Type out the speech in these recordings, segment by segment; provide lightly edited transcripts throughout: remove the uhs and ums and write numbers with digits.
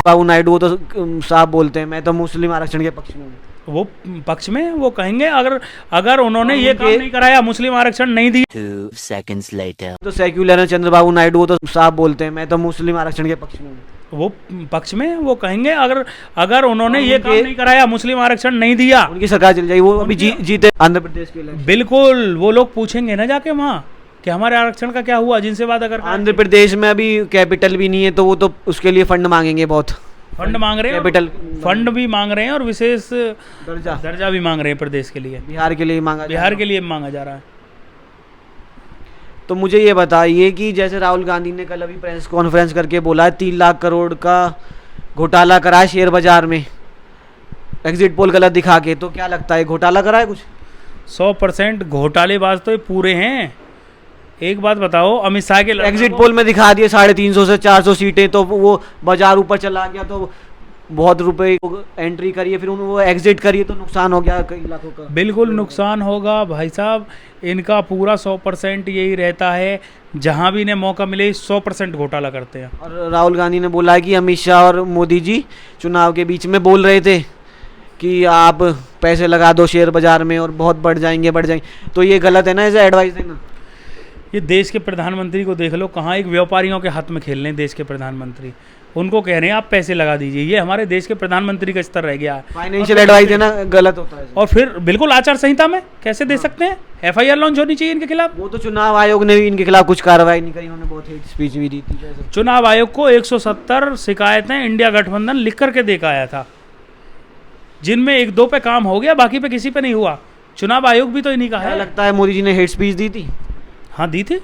बाबू नायडू वो तो साफ बोलते हैं मैं तो मुस्लिम आरक्षण के पक्ष में हूँ। वो पक्ष में वो कहेंगे अगर उन्होंने ये काम नहीं कराया, मुस्लिम आरक्षण नहीं दी। 2 seconds later. तो सेक्युलर है चंद्रबाबू नायडू वो तो साफ बोलते हैं मैं तो मुस्लिम आरक्षण के पक्ष में हूँ। वो पक्ष में वो कहेंगे अगर उन्होंने ये काम नहीं कराया, मुस्लिम आरक्षण नहीं दिया, उनकी सरकार चल जाएगी। वो अभी जीते आंध्र प्रदेश के इलेक्शन। बिल्कुल वो लोग पूछेंगे ना जाके वहाँ कि हमारे आरक्षण का क्या हुआ, जिनसे बात अगर आंध्र प्रदेश में अभी कैपिटल भी नहीं है तो वो तो उसके लिए फंड मांगेंगे, बहुत फंड मांग रहे हैं, कैपिटल फंड भी मांग रहे हैं और विशेष दर्जा दर्जा भी मांग रहे हैं प्रदेश के लिए, बिहार के लिए मांगा बिहार के लिए मांगा जा रहा है। तो मुझे ये बताइए कि जैसे राहुल गांधी ने कल अभी प्रेस कॉन्फ्रेंस करके बोला है 3 लाख करोड़ का घोटाला करा है शेयर बाजार में, एग्जिट पोल गलत दिखा के, तो क्या लगता है घोटाला करा है कुछ? 100% घोटालेबाज तो ये पूरे हैं। एक बात बताओ, अमित शाह के एग्जिट पोल में दिखा दिए 350 से 400 सीटें, तो वो बाजार ऊपर चला गया तो बहुत रुपए एंट्री करिए फिर वो एग्जिट करिए तो नुकसान हो गया कई लाखों का। बिल्कुल नुकसान होगा भाई साहब, इनका पूरा 100% यही रहता है, जहां भी इन्हें मौका मिले 100% घोटाला करते हैं। और राहुल गांधी ने बोला है कि अमित शाह और मोदी जी चुनाव के बीच में बोल रहे थे कि आप पैसे लगा दो शेयर बाजार में और बहुत बढ़ जाएंगे, तो ये गलत है ना ऐसे एडवाइस देना? ये देश के प्रधानमंत्री को देख लो, कहाँ एक व्यापारियों के हाथ में खेल रहे हैं देश के प्रधानमंत्री, उनको कह रहे हैं आप पैसे लगा दीजिए। ये हमारे देश के प्रधानमंत्री का स्तर रह गया है। फाइनेंशियल एडवाइस देना गलत होता है। और फिर बिल्कुल आचार संहिता में कैसे दे सकते हैं? FIR लॉन्च होनी चाहिए इनके खिलाफ। वो तो चुनाव आयोग ने भी इनके खिलाफ कुछ कार्रवाई नहीं करी, उन्होंने बहुत हेट स्पीच भी दी थी। चुनाव आयोग को 170 शिकायतें इंडिया गठबंधन लिख करके दे के आया था, जिनमें 1-2 पे काम हो गया, बाकी पे किसी पे नहीं हुआ। चुनाव आयोग भी तो इन्हीं का है। लगता है मोदी जी ने हेट स्पीच दी थी? हाँ दी थी,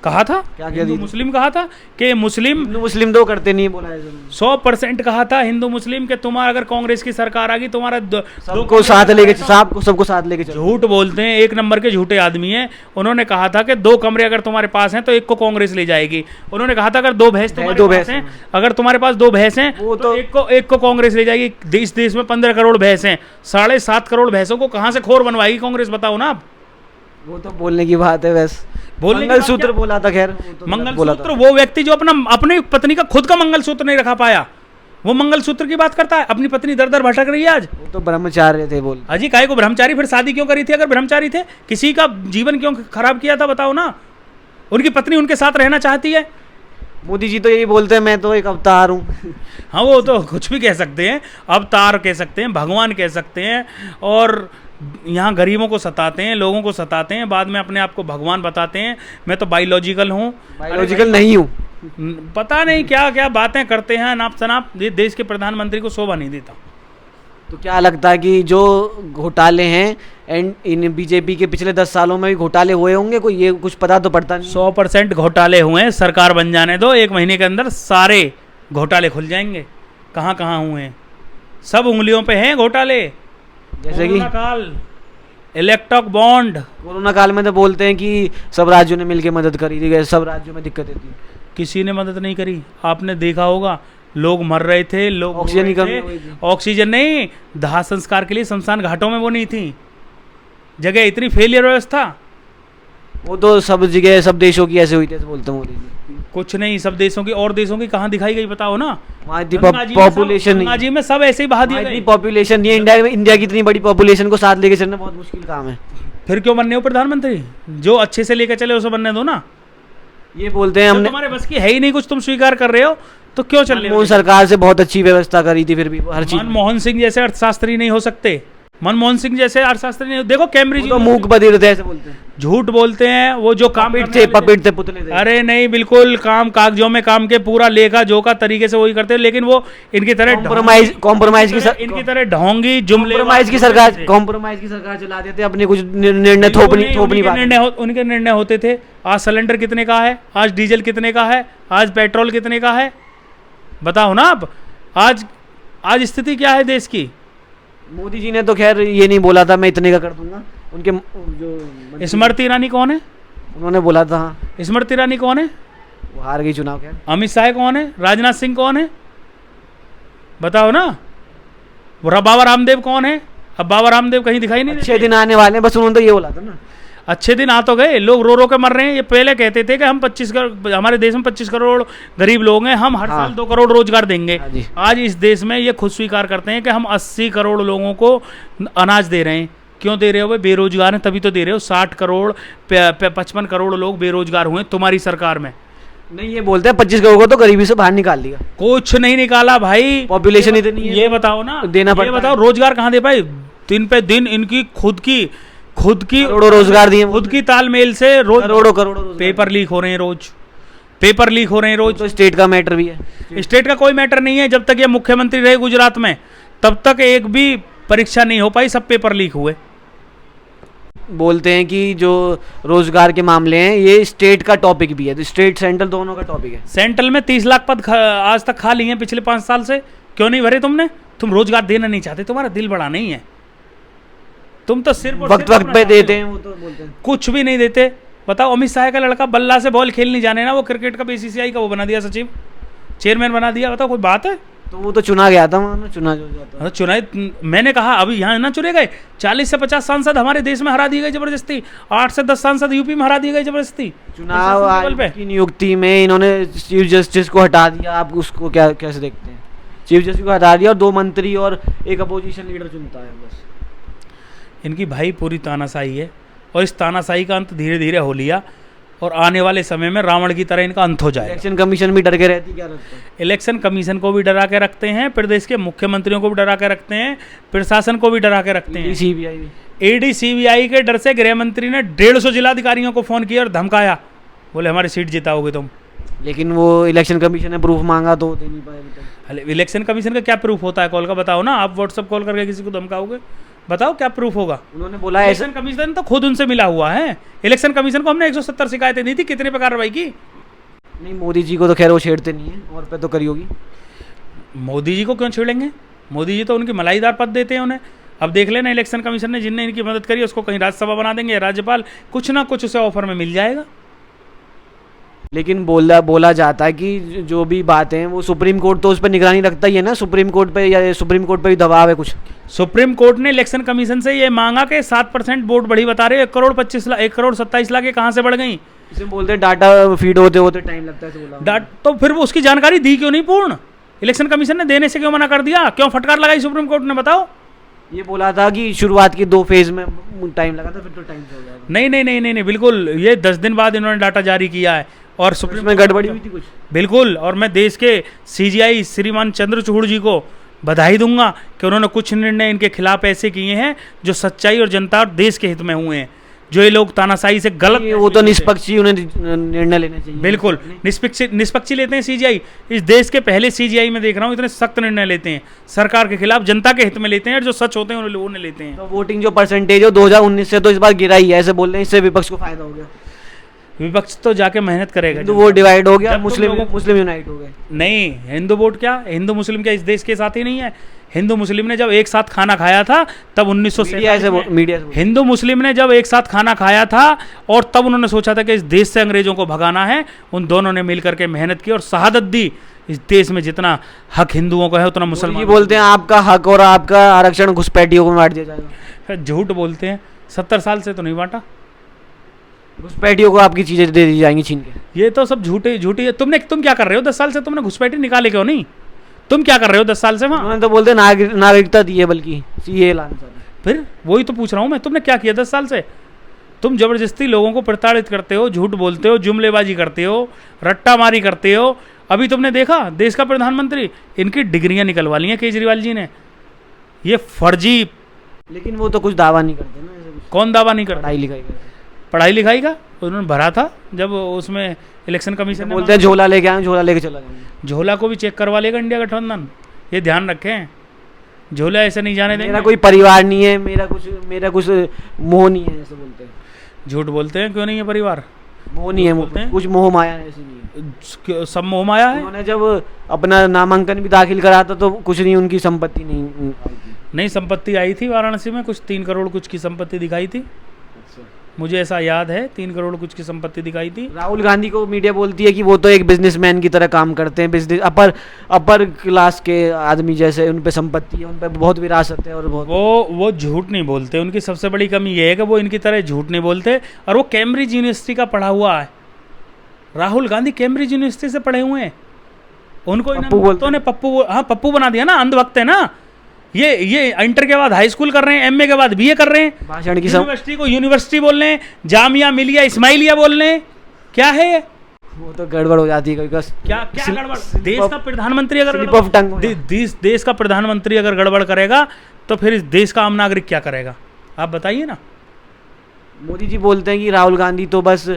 कहा था क्या हिंदू मुस्लिम कहा था कि मुस्लिम तो करते नहीं, बोला है 100% कहा था हिंदू मुस्लिम के तुम्हारा अगर कांग्रेस की सरकार आ गई तुम्हारा सबको साथ लेके सबको साथ लेके झूठ बोलते हैं, 1 नंबर के झूठे आदमी हैं। उन्होंने कहा था कि 2 कमरे अगर तुम्हारे पास हैं तो एक को कांग्रेस ले जाएगी। उन्होंने कहा था अगर 2 भैंस तुम्हारे पास हैं, अगर तुम्हारे पास 2 भैंस हैं तो एक को कांग्रेस ले जाएगी। इस देश में 15 करोड़ भैंस हैं, 7.5 करोड़ भैंसों को कहाँ से खोर बनवाएगी कांग्रेस, बताओ ना आप। वो तो बोलने की बात है, वैसे मंगलसूत्र बोला था। खैर मंगलसूत्र वो व्यक्ति जो अपनी पत्नी का खुद का मंगलसूत्र नहीं रखा पाया, वो मंगलसूत्र की बात करता है। अपनी पत्नी दर दर भटक रही है आज। वो तो ब्रह्मचारी थे, बोल अजी काहे को ब्रह्मचारी, फिर शादी क्यों करी थी? अगर ब्रह्मचारी थे, किसी का जीवन क्यों खराब किया था, बताओ ना। उनकी पत्नी उनके साथ रहना चाहती है। मोदी जी तो यही बोलते हैं मैं तो एक अवतार हूँ। हाँ वो तो कुछ भी कह सकते हैं, अवतार कह सकते हैं, भगवान कह सकते हैं, और यहाँ गरीबों को सताते हैं, लोगों को सताते हैं, बाद में अपने आप को भगवान बताते हैं। मैं तो बायोलॉजिकल हूँ, बायोलॉजिकल नहीं हूँ, पता नहीं क्या क्या बातें करते हैं नाप शनाप। ये देश के प्रधानमंत्री को शोभा नहीं देता। तो क्या लगता है कि जो घोटाले हैं एंड इन बीजेपी के पिछले 10 सालों में भी घोटाले हुए होंगे? कोई ये कुछ पता तो पड़ता नहीं। 100% घोटाले हुए हैं। सरकार बन जाने दो, 1 महीने के अंदर सारे घोटाले खुल जाएंगे। कहाँ कहाँ हुए हैं, सब उंगलियों पे हैं घोटाले। जैसे कि काल, इलेक्ट्रॉक बॉन्ड। कोरोना काल में तो बोलते हैं कि सब राज्यों ने मिलकर मदद करी थी, सब राज्यों में दिक्कतें थी। किसी ने मदद नहीं करी। आपने देखा होगा, लोग मर रहे थे, लोग ऑक्सीजन की कमी हुई थी। ऑक्सीजन नहीं, दाह संस्कार के लिए शमशान घाटों में वो नहीं थी जगह। इतनी फेलियर व्यवस्था। वो तो सब जगह सब देशों की ऐसे हुई थी, बोलते हैं मोदी जी। कुछ नहीं, सब देशों की, और देशों की कहाँ दिखाई गई बताओ ना। पॉपुलेशन गंगा में सब ऐसे ही बहा दिए गए। पॉपुलेशन नहीं है इंडिया की, इतनी बड़ी पॉपुलेशन को साथ लेके चलना बहुत मुश्किल काम है। फिर क्यों बनने हो प्रधानमंत्री? जो अच्छे से लेकर चले उसे बनने दो ना। ये बोलते हैं हमने, तुम्हारे बस की है ही नहीं कुछ, तुम स्वीकार कर रहे हो तो क्यों चल रहे हो? मनमोहन सरकार से बहुत अच्छी व्यवस्था करी थी, फिर भी हर चीज। मनमोहन सिंह जैसे अर्थशास्त्री नहीं हो सकते। मनमोहन सिंह जैसे अर्थशास्त्री नहीं। देखो कैम्ब्रिज, तो मूक बधिर थे ऐसे बोलते हैं, झूठ बोलते हैं। वो जो काम पपेट थे पुतले थे। अरे नहीं, बिल्कुल काम कागजों में काम के पूरा लेखा जोखा तरीके से वही करते हैं, लेकिन वो इनकी तरह कॉम्प्रोमाइज इनकी तरह ढोंगी जुमले कॉम्प्रोमाइज की सरकार चला देते अपने कुछ निर्णय उनके निर्णय होते थे। आज सिलेंडर कितने का है, आज डीजल कितने का है, आज पेट्रोल कितने का है, बताओ ना आप। आज स्थिति क्या है देश की? मोदी जी ने तो खैर ये नहीं बोला था मैं इतने का कर दूंगा। उनके जो स्मृति ईरानी कौन है? उन्होंने बोला था। स्मृति ईरानी कौन है? वो हार गई चुनाव। खैर अमित शाह कौन है? राजनाथ सिंह कौन है? बताओ ना। बाबा रामदेव कौन है? अब बाबा रामदेव कहीं दिखाई नहीं। 6 दिन आने वाले हैं, बस उन्होंने तो ये बोला था ना। अच्छे दिन आ तो गए, लोग रो रो के मर रहे हैं। ये पहले कहते थे कि हम 25 करोड़, हमारे देश में 25 करोड़ गरीब लोग हैं, हम हर साल 2 करोड़ रोजगार देंगे। हाँ जी। आज इस देश में ये खुद स्वीकार करते हैं कि हम 80 करोड़ लोगों को अनाज दे रहे हैं। क्यों दे रहे हो भाई? बेरोजगार हैं तभी तो दे रहे हो। 60 करोड़ 55 करोड़ लोग बेरोजगार हुए तुम्हारी सरकार में। नहीं, ये बोलते हैं 25 करोड़ को तो गरीबी से बाहर निकाल दिया। कुछ नहीं निकाला भाई, पॉपुलेशन इतनी है, ये बताओ ना, देना पड़ता ये बताओ रोजगार कहाँ दे पाए? दिन पे दिन इनकी खुद की करोड़ों रोजगार दिए, खुद की तालमेल से रोज करोड़ों पेपर लीक हो रहे हैं, रोज पेपर लीक हो रहे हैं रोज। तो स्टेट का मैटर भी है। स्टेट का कोई मैटर नहीं है। जब तक ये मुख्यमंत्री रहे गुजरात में, तब तक एक भी परीक्षा नहीं हो पाई, सब पेपर लीक हुए। बोलते हैं कि जो रोजगार के मामले हैं ये स्टेट का टॉपिक भी है, तो स्टेट सेंट्रल दोनों का टॉपिक है। सेंट्रल में 30 लाख पद आज तक खा लिए हैं पिछले 5 साल से। क्यों नहीं भरे तुमने? तुम रोजगार देना नहीं चाहते, तुम्हारा दिल बड़ा नहीं है। तुम तो सिर्फ वक्त पे देते हैं, वो तो बोलते हैं कुछ भी नहीं देते। बताओ, अमित शाह का लड़का बल्ला से बॉल खेलने जाने ना, वो क्रिकेट का बीसीसीआई का वो बना दिया, सचिव चेयरमैन बना दिया। बताओ, कोई बात है? तो वो तो चुना गया था, वहाँ चुना जो जाता है। चुनाई मैंने कहा अभी यहाँ ना चुने गए 40 से 50 सांसद हमारे देश में हरा दिए गए जबरदस्ती। 8 से 10 सांसद यूपी में हरा दिए गए जबरदस्ती। चुनाव आयोग की नियुक्ति में इन्होंने चीफ जस्टिस को हटा दिया। आप उसको क्या कैसे देखते हैं? चीफ जस्टिस को हटा दिया और 2 मंत्री और एक अपोजिशन लीडर चुनता है बस। इनकी भाई पूरी तानाशाही है, और इस तानाशाही का अंत धीरे धीरे हो लिया, और आने वाले समय में रावण की तरह इनका अंत हो जाएगा। इलेक्शन कमीशन भी डर के रहती, क्या लगता है? इलेक्शन कमीशन को भी डरा के रखते हैं, प्रदेश के मुख्यमंत्रियों को भी डरा के रखते हैं, प्रशासन को भी डरा के रखते हैं। सीबीआई भी, ईडी सीबीआई के डर से गृह मंत्री ने 150 जिलाधिकारियों को फोन किया और धमकाया, बोले हमारी सीट जिताओगे तुम। लेकिन वो इलेक्शन कमीशन ने प्रूफ मांगा तो दे नहीं पाए अभी तक। इलेक्शन कमीशन का क्या प्रूफ होता है कॉल का? बताओ ना। आप व्हाट्सएप कॉल करके किसी को धमकाओगे? बताओ क्या प्रूफ होगा? उन्होंने बोला इलेक्शन कमीशन तो खुद उनसे मिला हुआ है। इलेक्शन कमीशन को हमने 170 शिकायतें दी थी, कितने पे कार्रवाई की? नहीं, मोदी जी को तो खैर वो छेड़ते नहीं है, और पे तो करी होगी। मोदी जी को क्यों छेड़ेंगे? मोदी जी तो उनकी मलाईदार पद देते हैं उन्हें। अब देख लेना, इलेक्शन कमीशन ने जिनने इनकी मदद करी उसको कहीं राज्यसभा बना देंगे, राज्यपाल, कुछ ना कुछ उसे ऑफर में मिल जाएगा। लेकिन बोला जाता है कि जो भी बातें हैं वो सुप्रीम कोर्ट तो उस पर निगरानी रखता ही है ना, सुप्रीम कोर्ट पे, या सुप्रीम कोर्ट पे भी दबाव है कुछ? सुप्रीम कोर्ट ने इलेक्शन कमीशन से ये मांगा कि 7% वोट बढ़ी बता रहे, 1 करोड़ 25 लाख 1 करोड़ 27 लाख ये कहाँ से बढ़ गई? इसे बोलते हैं डाटा फीड होते होते टाइम लगता है, बोला। तो फिर वो उसकी जानकारी दी क्यों नहीं पूर्ण? इलेक्शन कमीशन ने देने से क्यों मना कर दिया? क्यों फटकार लगाई सुप्रीम कोर्ट ने? बताओ। ये बोला था कि शुरुआत की 2 फेज में टाइम लगा था, फिर तो टाइम से हो जाएगा। नहीं, बिल्कुल। ये 10 दिन बाद इन्होंने डाटा जारी किया है, और सुप्रीम में गड़बड़ी हुई थी कुछ, बिल्कुल। और मैं देश के सीजीआई श्रीमान चंद्रचूड़ जी को बधाई दूंगा कि उन्होंने कुछ निर्णय इनके खिलाफ ऐसे किए हैं जो सच्चाई और जनता और देश के हित में हुए हैं। जो ये लोग तानाशाही से गलत, वो तो निष्पक्ष ही उन्हें निर्णय लेना चाहिए। बिल्कुल निष्पक्ष लेते हैं सीजीआई। इस देश के पहले सीजीआई में देख रहा हूँ इतने सख्त निर्णय लेते हैं, सरकार के खिलाफ, जनता के हित में लेते हैं, और जो सच होते हैं उन्हें लेते हैं। तो वोटिंग जो परसेंटेज हो 2019 से तो इस बार गिरा ही है, ऐसे बोल रहे हैं, इससे विपक्ष को फायदा हो गया। विपक्ष तो जाके मेहनत करेगा। हिंदू वोट डिवाइड हो गया, मुस्लिम यूनाइट हो गए। नहीं, हिंदू वोट क्या, हिंदू मुस्लिम क्या इस देश के साथ ही नहीं है? हिंदू मुस्लिम ने जब एक साथ खाना खाया था तब 1947 में हिंदू मुस्लिम ने जब एक साथ खाना खाया था, और तब उन्होंने सोचा था कि इस देश से अंग्रेजों को भगाना है। उन दोनों ने मिलकर के मेहनत की और शहादत दी। इस देश में जितना हक हिंदुओं को है उतना मुसलमान बोलते हैं आपका हक और आपका आरक्षण घुसपैठियों को बांट दिया जाएगा। झूठ बोलते हैं, 70 साल से तो नहीं बांटा। घुसपैठियों को आपकी चीजें दे दी जाएंगी छीन के। ये तो सब झूठी है। तुम क्या कर रहे हो 10 साल से? तुमने घुसपैठी निकाले क्यों नहीं? तुम क्या कर रहे हो 10 साल से वहाँ? उन्होंने तो बोलते नागरिकता दी है, बल्कि सीए लाना चाहते हैं। फिर वही तो पूछ रहा हूँ मैं, तुमने क्या किया 10 साल से? तुम जबरदस्ती लोगों को प्रताड़ित करते हो, झूठ बोलते हो, जुमलेबाजी करते हो, रट्टामारी करते हो। अभी तुमने देखा देश का प्रधानमंत्री, इनकी डिग्रियां निकलवा ली हैं केजरीवाल जी ने, ये फर्जी। लेकिन वो तो कुछ दावा नहीं करते ना। कौन दावा नहीं करता? पढ़ाई लिखाई का उन्होंने भरा था जब उसमें इलेक्शन कमीशन ने बोलते हैं झोला लेके आए, झोला लेके चला जाएंगे। झोला को भी चेक करवा लेगा इंडिया गठबंधन, ये ध्यान रखें। झोला ऐसे नहीं जाने देंगे। मेरा कोई परिवार नहीं है, मेरा कुछ मोह नहीं है, ऐसे बोलते हैं। झूठ बोलते हैं, क्यों नहीं है परिवार? मोह नहीं है, बोलते हैं कुछ मोह माया ऐसी नहीं है। सब मोह माया है। उन्होंने जब अपना नामांकन भी दाखिल करा था तो कुछ नहीं, उनकी संपत्ति नहीं संपत्ति आई थी वाराणसी में, कुछ 3 करोड़ कुछ की संपत्ति दिखाई थी। मुझे ऐसा याद है 3 करोड़ कुछ की संपत्ति दिखाई थी। राहुल गांधी को मीडिया बोलती है कि वो तो एक बिजनेसमैन की तरह काम करते हैं, बिजनेस अपर क्लास के आदमी जैसे, उन पे संपत्ति है, उन पे बहुत विरासत है और बहुत। वो झूठ नहीं बोलते, उनकी सबसे बड़ी कमी ये है कि वो इनकी तरह झूठ नहीं बोलते। और वो कैम्ब्रिज यूनिवर्सिटी का पढ़ा हुआ है, राहुल गांधी कैम्ब्रिज यूनिवर्सिटी से पढ़े हुए हैं। उनको इन्होंने पप्पू बना दिया ना, अंधभक्त है ना। ये इंटर के बाद हाई स्कूल कर रहे हैं, एमए के बाद बीए कर रहे हैं, भाषण की यूनिवर्सिटी को यूनिवर्सिटी बोल रहे हैं, जामिया मिलिया इस्माइलिया बोल रहे हैं। क्या है ये? वो तो गड़बड़ हो जाती है कभी। क्या गड़बड़? देश का प्रधानमंत्री अगर देश का प्रधानमंत्री अगर गड़बड़ करेगा तो फिर इस देश का आम नागरिक क्या करेगा? आप बताइए ना। मोदी जी बोलते हैं कि राहुल गांधी तो बस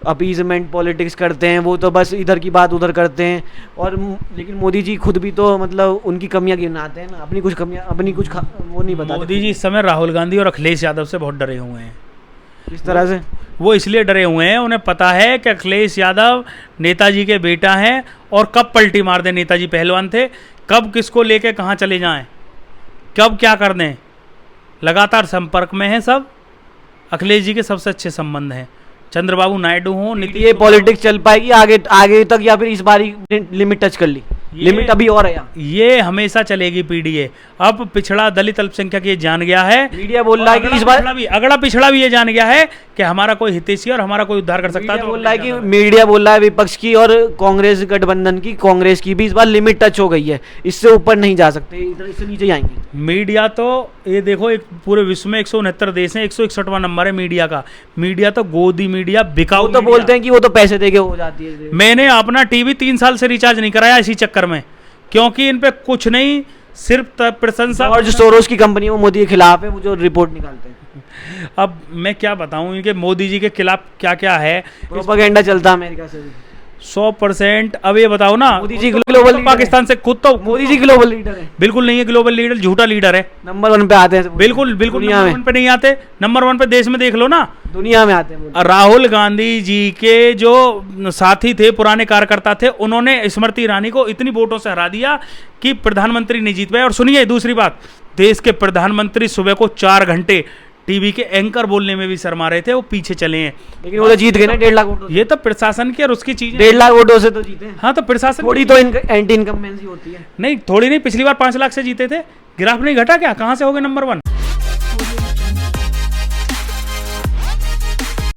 अपीजमेंट पॉलिटिक्स करते हैं, वो तो बस इधर की बात उधर करते हैं। और लेकिन मोदी जी खुद भी तो मतलब उनकी कमियां गिनाते हैं ना, अपनी कुछ कमियां, वो नहीं बताते। मोदी जी इस समय राहुल गांधी और अखिलेश यादव से बहुत डरे हुए हैं। किस तरह से? वो इसलिए डरे हुए हैं, उन्हें पता है कि अखिलेश यादव नेताजी के बेटा हैं और कब पलटी मार दें। नेताजी पहलवान थे, कब किसको लेके कहाँ चले जाएं, कब क्या कर दें। लगातार संपर्क में हैं सब। अखिलेश जी के सबसे अच्छे संबंध हैं, चंद्रबाबू नायडू हो, नीतीश। ये पॉलिटिक्स चल पाएगी आगे तक, या फिर इस बार लिमिट टच कर ली? लिमिट अभी और है? ये हमेशा चलेगी पीडीए। अब पिछड़ा दलित अल्पसंख्यक ये जान गया है, मीडिया बोल रहा है कि इस बार अगला पिछड़ा भी ये जान गया है कि हमारा कोई हितैषी और हमारा कोई उद्धार कर सकता है। तो बोल रहा है कि मीडिया बोल रहा है विपक्ष की और कांग्रेस गठबंधन की, कांग्रेस की भी इस बार लिमिट टच हो गई है, इससे ऊपर नहीं जा सकते, इससे नीचे जाएंगे। मीडिया तो ये देखो, एक पूरे विश्व में 169 देश हैं, 161वां नंबर है मीडिया का। मीडिया तो गोदी मीडिया, बिकाऊ। तो बोलते हैं कि वो तो पैसे देके हो जाती है। मैंने अपना टीवी 3 साल से रिचार्ज नहीं कराया इसी चक्कर में, क्योंकि इन पे कुछ नहीं, सिर्फ प्रशंसा। और जो सोरोस की कंपनी है वो मोदी के खिलाफ है, वो जो रिपोर्ट निकालते हैं। अब मैं क्या बताऊं इनके मोदी जी के खिलाफ क्या क्या है। प्रोपेगेंडा चलता है अमेरिका से 100%। अब ये बताओ ना, मोदी जी ग्लोबल पाकिस्तान से खुद तो मोदी जी ग्लोबल लीडर है? बिल्कुल नहीं है ग्लोबल लीडर, झूठा लीडर है। नंबर 1 पे आते हैं। बिल्कुल नंबर 1 पे नहीं आते, नंबर 1 पे देश में देख लो ना, दुनिया में आते हैं। राहुल गांधी जी के जो साथी थे, पुराने कार्यकर्ता थे, उन्होंने स्मृति ईरानी को इतनी वोटों से हरा दिया कि प्रधानमंत्री नहीं जीत पाए। और सुनिए दूसरी बात, देश के प्रधानमंत्री सुबह को 4 घंटे टीवी के एंकर बोलने में भी शर्मा रहे थे, वो पीछे चले हैं। लेकिन वो तो जीत गए ना 1.5 लाख वोटों। ये तो प्रशासन की और उसकी चीज, 1.5 लाख वोटों से तो जीते हैं। हाँ, तो प्रशासन थोड़ी तो एंटी इनकम्बेंसी होती है। नहीं, थोड़ी नहीं, पिछली बार 5 लाख से जीते थे। ग्राफ नहीं घटा क्या? कहाँ से हो गए नंबर 1?